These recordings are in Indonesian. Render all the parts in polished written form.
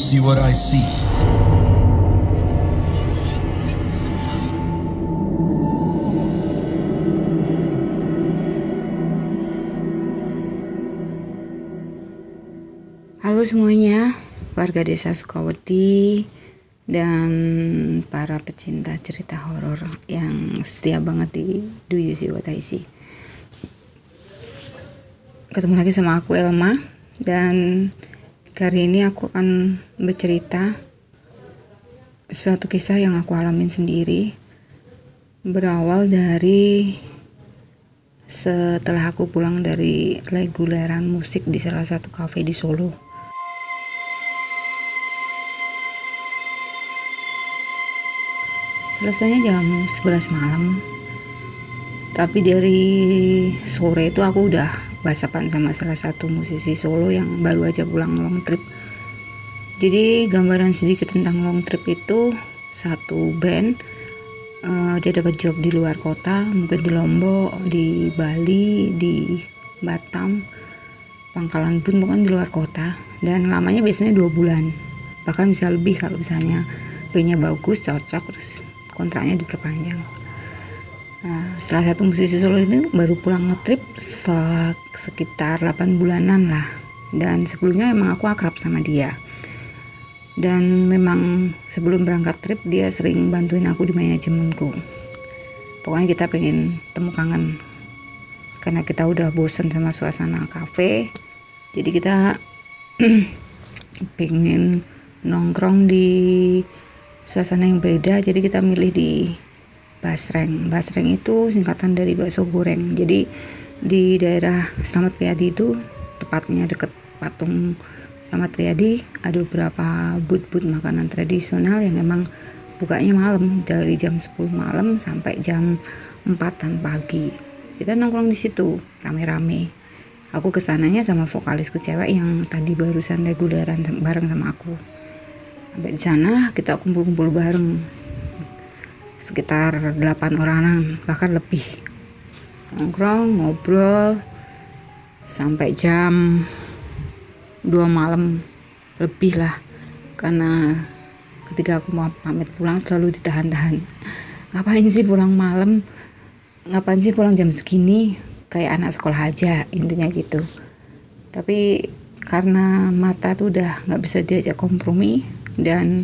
see what I see? Halo semuanya, warga desa Sukawati dan para pecinta cerita horor yang setia banget di Do You See What I See. Ketemu lagi sama aku Elma, dan kali ini aku akan bercerita suatu kisah yang aku alamin sendiri. Berawal dari setelah aku pulang dari reguleran musik di salah satu kafe di Solo. Selesainya jam 11 malam. Tapi dari sore itu aku udah whatsappan sama salah satu musisi Solo yang baru aja pulang long trip. Jadi gambaran sedikit tentang long trip itu, satu band dia dapat job di luar kota, mungkin di Lombok, di Bali, di Batam, Pangkalan Bun, bukan di luar kota, dan lamanya biasanya 2 bulan, bahkan bisa lebih kalau misalnya bandnya bagus, cocok, terus kontraknya diperpanjang. Nah, salah satu musisi Solo ini baru pulang ngetrip sekitar 8 bulanan lah, dan sebelumnya emang aku akrab sama dia. Dan memang sebelum berangkat trip dia sering bantuin aku di manajemenku. Pokoknya kita pengen temu kangen, karena kita udah bosen sama suasana kafe. Jadi kita pengen nongkrong di suasana yang beda. Jadi kita milih di Basreng. Basreng itu singkatan dari bakso goreng. Jadi di daerah Slamet Riyadi itu, tepatnya deket patung Slamet Riyadi, ada beberapa booth-booth makanan tradisional yang emang bukanya malam, dari jam 10 malam sampai jam 4-an pagi. Kita nongkrong di situ rame-rame. Aku kesananya sama vokalisku cewek yang tadi barusan reguleran bareng sama aku. Sampai di sana kita kumpul-kumpul bareng, sekitar 8 orang, bahkan lebih. Nongkrong, ngobrol sampai jam 2 malam lebih lah, karena ketika aku mau pamit pulang selalu ditahan-tahan. Ngapain sih pulang malam? Ngapain sih pulang jam segini? Kayak anak sekolah aja, intinya gitu. Tapi karena mata tuh udah gak bisa diajak kompromi, dan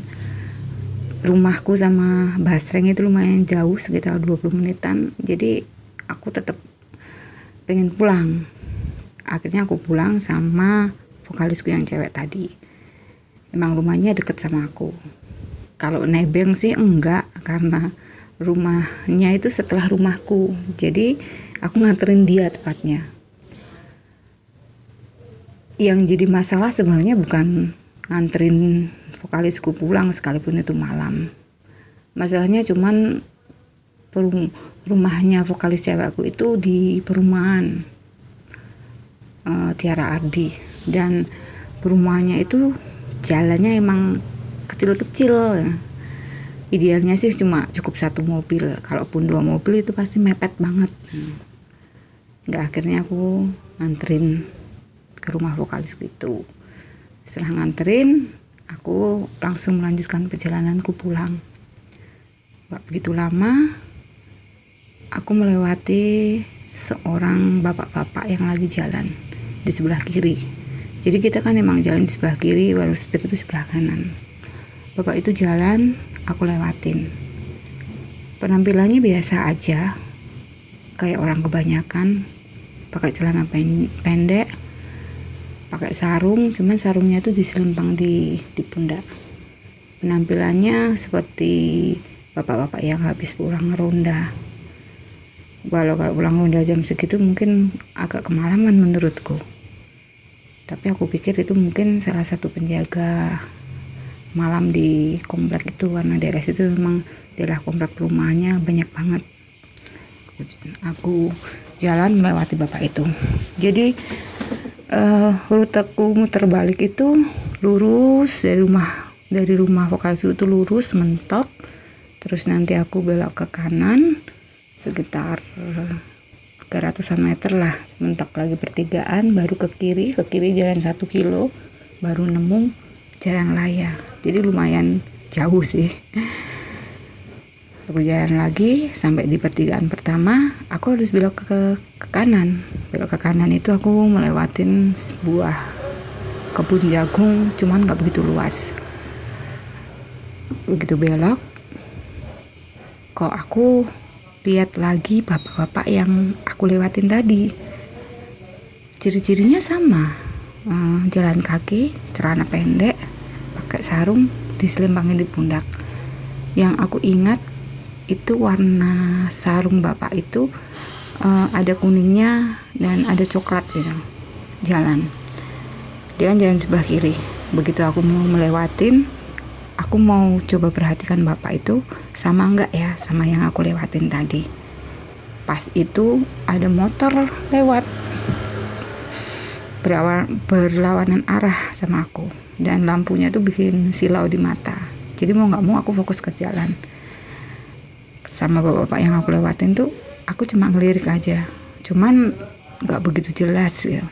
rumahku sama Basreng itu lumayan jauh, sekitar 20 menitan. Jadi aku tetap pengen pulang. Akhirnya aku pulang sama vokalisku yang cewek tadi. Emang rumahnya deket sama aku. Kalau nebeng sih enggak, karena rumahnya itu setelah rumahku. Jadi aku nganterin dia tepatnya. Yang jadi masalah sebenarnya bukan nganterin vokalisku pulang sekalipun itu malam. Masalahnya cuman rumahnya vokalis cewekku itu di perumahan Tiara Ardi, dan perumahannya itu jalannya emang kecil-kecil. Idealnya sih cuma cukup 1 mobil, kalaupun 2 mobil itu pasti mepet banget. Nggak, akhirnya aku nganterin ke rumah vokalisku itu. Setelah nganterin, aku langsung melanjutkan perjalananku pulang. Gak begitu lama, aku melewati seorang bapak-bapak yang lagi jalan di sebelah kiri. Jadi kita kan emang jalan di sebelah kiri, baru setir itu sebelah kanan. Bapak itu jalan, aku lewatin. Penampilannya biasa aja, kayak orang kebanyakan, pakai celana pendek, pakai sarung, cuman sarungnya itu diselempang di pundak. Penampilannya seperti bapak-bapak yang habis pulang ronda. Kalau pulang ronda jam segitu mungkin agak kemalaman menurutku. Tapi aku pikir itu mungkin salah satu penjaga malam di komplek itu, karena daerah situ memang daerah komplek perumahannya banyak banget. Aku jalan melewati bapak itu. Jadi ruteku muter balik itu lurus dari rumah vokalis itu lurus mentok, terus nanti aku belok ke kanan sekitar 300-an meter lah, mentok lagi pertigaan, baru ke kiri jalan 1 kilo baru nemu jalan raya, jadi lumayan jauh sih. Aku jalan lagi sampai di pertigaan pertama, aku harus belok ke kanan. Belok ke kanan itu aku melewatin sebuah kebun jagung, cuman nggak begitu luas. Begitu belok, kok aku lihat lagi bapak-bapak yang aku lewatin tadi. Ciri-cirinya sama, jalan kaki, celana pendek, pakai sarung, diselempangin di pundak. Yang aku ingat itu warna sarung bapak itu ada kuningnya dan ada coklat gitu. Jalan, dia kan jalan sebelah kiri. Begitu aku mau melewatin, aku mau coba perhatikan bapak itu sama enggak ya sama yang aku lewatin tadi. Pas itu ada motor lewat berlawanan arah sama aku, dan lampunya tuh bikin silau di mata. Jadi mau nggak mau aku fokus ke jalan. Sama bapak-bapak yang aku lewatin tuh aku cuma ngelirik aja, cuman nggak begitu jelas ya.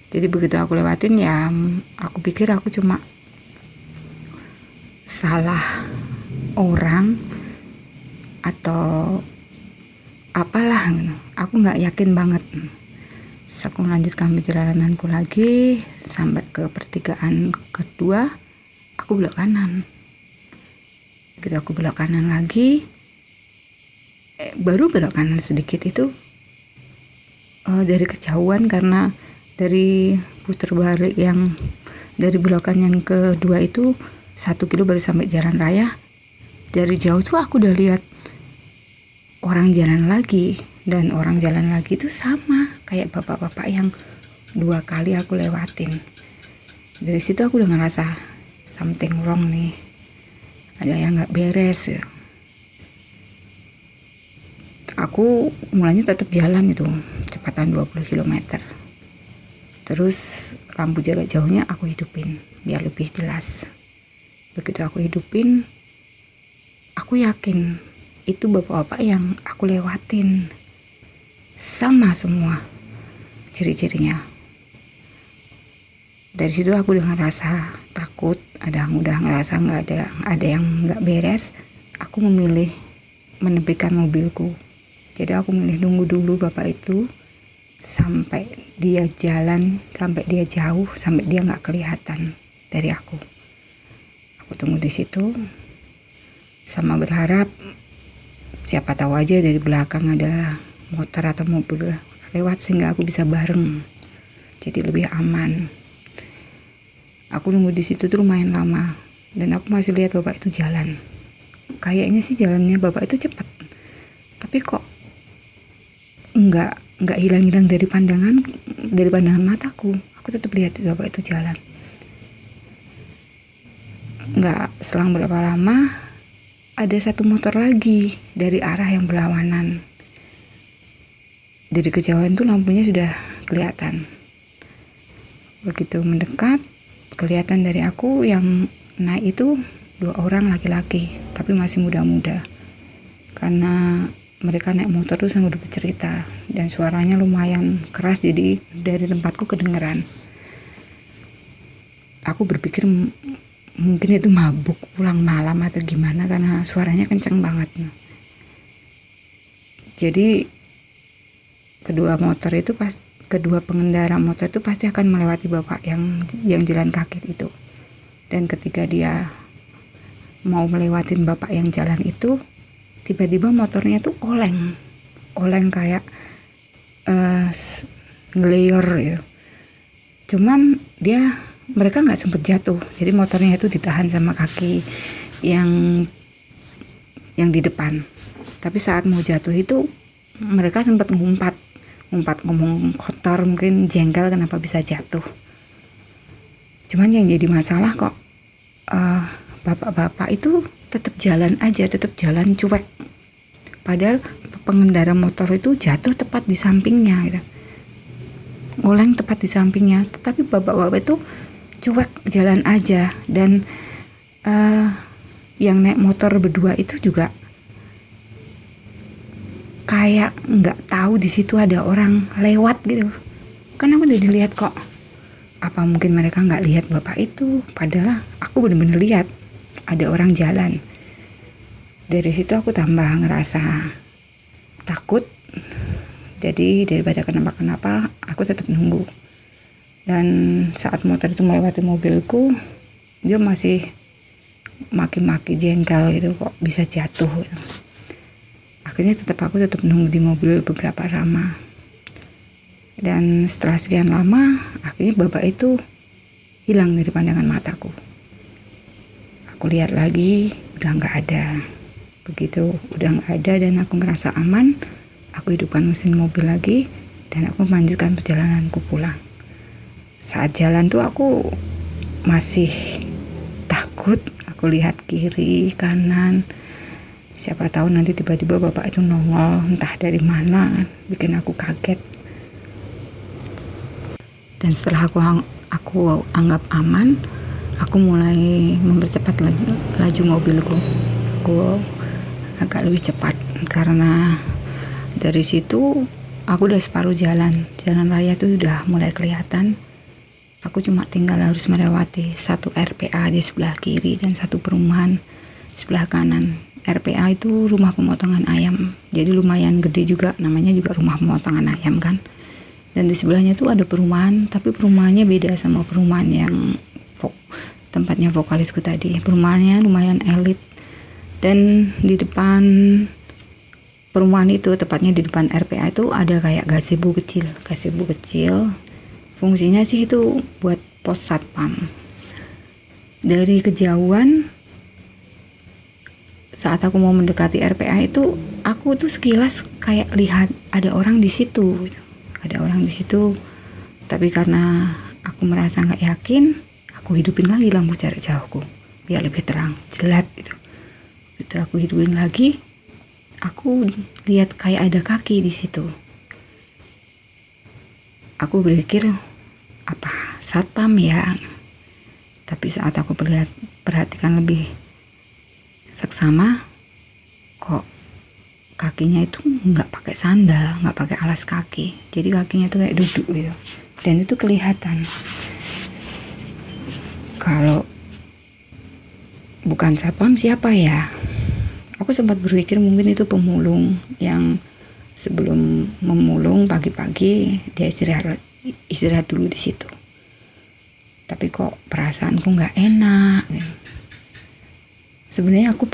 Jadi begitu aku lewatin ya, aku pikir aku cuma salah orang atau apalah, aku nggak yakin banget. Terus aku melanjutkan perjalananku lagi sampai ke pertigaan kedua, aku belok kanan. Begitu aku belok kanan lagi, baru belok kanan sedikit itu dari kejauhan, karena dari putar balik yang dari belokan yang kedua itu 1 kilo baru sampai jalan raya. Dari jauh tuh aku udah lihat orang jalan lagi, dan orang jalan lagi itu sama kayak bapak-bapak yang 2 kali aku lewatin. Dari situ aku udah ngerasa something wrong nih, ada yang nggak beres ya. Aku mulanya tetap jalan itu kecepatan 20 km. Terus lampu jarak jauhnya aku hidupin biar lebih jelas. Begitu aku hidupin, aku yakin itu bapak-bapak yang aku lewatin. Sama semua ciri-cirinya. Dari situ aku udah ngerasa takut, udah ngerasa ada yang nggak beres. Aku memilih menepikan mobilku. Jadi aku milih nunggu dulu bapak itu sampai dia jalan, sampai dia jauh, sampai dia nggak kelihatan dari aku. Aku tunggu di situ, sama berharap siapa tahu aja dari belakang ada motor atau mobil lewat sehingga aku bisa bareng, jadi lebih aman. Aku nunggu di situ tuh lumayan lama, dan aku masih lihat bapak itu jalan. Kayaknya sih jalannya bapak itu cepat, tapi kok nggak hilang-hilang dari pandangan mataku. Aku tetap lihat bapak itu jalan. Nggak selang berapa lama, ada satu motor lagi dari arah yang berlawanan. Dari kejauhan tuh lampunya sudah kelihatan. Begitu mendekat, kelihatan dari aku yang naik itu 2 orang laki-laki, tapi masih muda-muda. Karena mereka naik motor tuh sambil bercerita, dan suaranya lumayan keras, jadi dari tempatku kedengeran. Aku berpikir mungkin itu mabuk pulang malam atau gimana, karena suaranya kenceng banget. Jadi kedua pengendara motor itu pasti akan melewati bapak yang jalan kaki itu. Dan ketika dia mau melewatin bapak yang jalan itu, tiba-tiba motornya tuh oleng kayak ngeleyor ya. Cuman mereka nggak sempet jatuh, jadi motornya itu ditahan sama kaki yang di depan. Tapi saat mau jatuh itu mereka sempat ngumpat ngomong kotor, mungkin jengkel kenapa bisa jatuh. Cuman yang jadi masalah kok bapak-bapak itu tetap jalan aja, tetap jalan cuek. Padahal pengendara motor itu jatuh tepat di sampingnya gitu. Oleng tepat di sampingnya, tapi bapak-bapak itu cuek jalan aja. Dan yang naik motor berdua itu juga kayak nggak tahu di situ ada orang lewat gitu. Kan aku udah dilihat kok, Apa mungkin mereka nggak lihat bapak itu, padahal aku bener-bener lihat ada orang jalan. Dari situ aku tambah ngerasa takut. Jadi daripada kenapa-kenapa, aku tetap nunggu. Dan saat motor itu melewati mobilku, dia masih maki-maki jengkel gitu, kok bisa jatuh. Akhirnya aku tetap nunggu di mobil beberapa lama. Dan setelah sekian lama, akhirnya bapak itu hilang dari pandangan mataku. Aku lihat lagi, udah nggak ada. Begitu udah nggak ada dan aku ngerasa aman, aku hidupkan mesin mobil lagi dan aku melanjutkan perjalananku pulang. Saat jalan tuh aku masih takut, aku lihat kiri kanan, siapa tahu nanti tiba-tiba bapak itu nongol entah dari mana, bikin aku kaget. Dan setelah aku anggap aman, aku mulai mempercepat laju mobilku. Aku agak lebih cepat karena dari situ aku udah separuh jalan raya tuh udah mulai kelihatan. Aku cuma tinggal harus melewati satu RPA di sebelah kiri dan satu perumahan sebelah kanan. RPA itu rumah pemotongan ayam, jadi lumayan gede juga, namanya juga rumah pemotongan ayam kan. Dan di sebelahnya tuh ada perumahan, tapi perumahannya beda sama perumahan yang tempatnya vokalisku tadi. Perumahannya lumayan elit. Dan di depan perumahan itu, tepatnya di depan RPA itu ada kayak gazebo kecil. Fungsinya sih itu buat pos satpam. Dari kejauhan, saat aku mau mendekati RPA itu, aku tuh sekilas kayak lihat ada orang di situ. Tapi karena aku merasa nggak yakin, aku hidupin lagi lampu jarak jauhku biar lebih terang, jelas gitu. Itu aku hidupin lagi, aku lihat kayak ada kaki di situ. Aku berpikir apa satpam ya, tapi saat aku perhatikan lebih seksama, kok kakinya itu nggak pakai sandal, nggak pakai alas kaki, jadi kakinya tuh kayak duduk gitu, dan itu kelihatan. Kalau bukan satpam siapa ya? Aku sempat berpikir mungkin itu pemulung yang sebelum memulung pagi-pagi dia istirahat dulu di situ. Tapi kok perasaanku nggak enak. Sebenarnya aku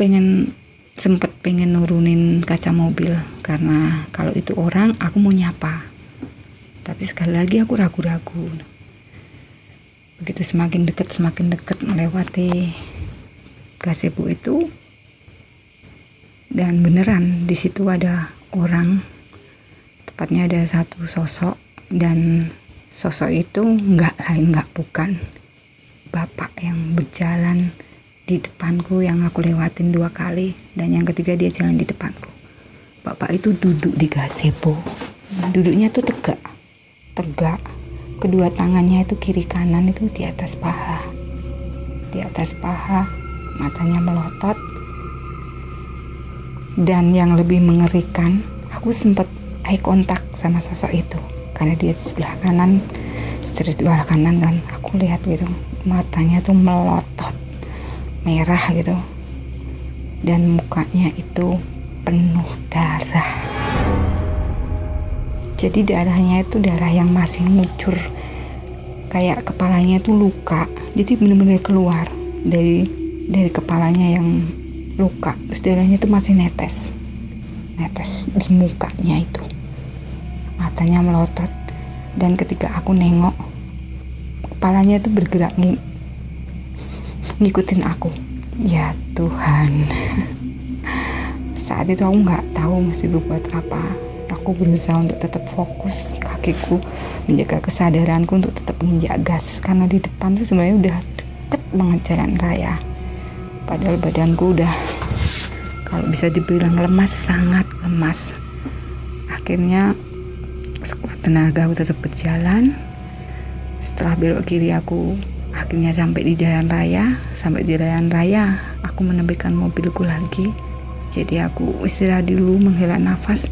sempat pengen nurunin kaca mobil karena kalau itu orang aku mau nyapa. Tapi sekali lagi aku ragu-ragu. Begitu semakin dekat melewati gazebo itu, dan beneran di situ ada orang, tepatnya ada satu sosok, dan sosok itu bukan bapak yang berjalan di depanku yang aku lewatin 2 kali, dan yang ketiga dia jalan di depanku. Bapak itu duduk di gazebo, duduknya tuh tegak, kedua tangannya itu kiri kanan itu di atas paha, matanya melotot. Dan yang lebih mengerikan, aku sempat eye contact sama sosok itu karena dia di sebelah kanan kan, aku lihat gitu matanya tuh melotot merah gitu, dan mukanya itu penuh darah. Jadi darahnya itu darah yang masih ngucur, kayak kepalanya tuh luka, jadi benar-benar keluar dari kepalanya yang luka, terus darahnya itu masih netes di mukanya itu, matanya melotot. Dan ketika aku nengok, kepalanya itu bergerak ngikutin aku. Ya Tuhan. Saat itu aku nggak tahu mesti berbuat apa. Aku berusaha untuk tetap fokus, kakiku menjaga kesadaranku untuk tetap menginjak gas, karena di depan tuh sebenarnya udah deket banget jalan raya. Padahal badanku udah, kalau bisa dibilang lemas, sangat lemas. Akhirnya sekuat tenaga aku tetap berjalan. Setelah belok kiri aku akhirnya sampai di jalan raya. Aku menepikan mobilku lagi. Jadi aku istirahat dulu, menghela nafas,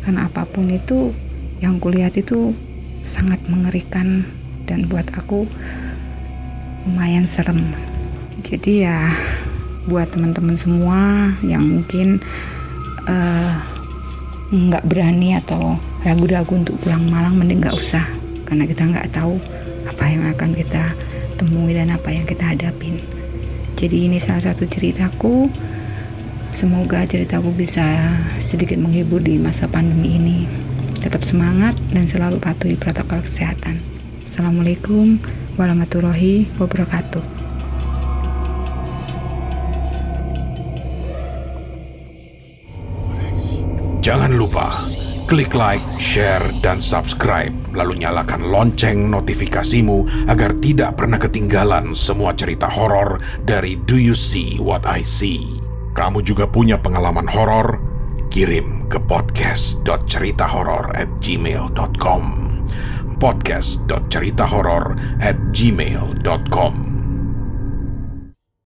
karena apapun itu yang kulihat itu sangat mengerikan dan buat aku lumayan serem. Jadi ya buat teman-teman semua yang mungkin nggak berani atau ragu-ragu untuk pulang Malang, mending nggak usah, karena kita nggak tahu apa yang akan kita temui dan apa yang kita hadapin. Jadi ini salah satu ceritaku. Semoga ceritaku bisa sedikit menghibur di masa pandemi ini. Tetap semangat dan selalu patuhi protokol kesehatan. Assalamualaikum warahmatullahi wabarakatuh. Jangan lupa klik like, share, dan subscribe, lalu nyalakan lonceng notifikasimu agar tidak pernah ketinggalan semua cerita horor dari Do You See What I See. Kamu juga punya pengalaman horor? Kirim ke podcast.ceritahoror@gmail.com podcast.ceritahoror@gmail.com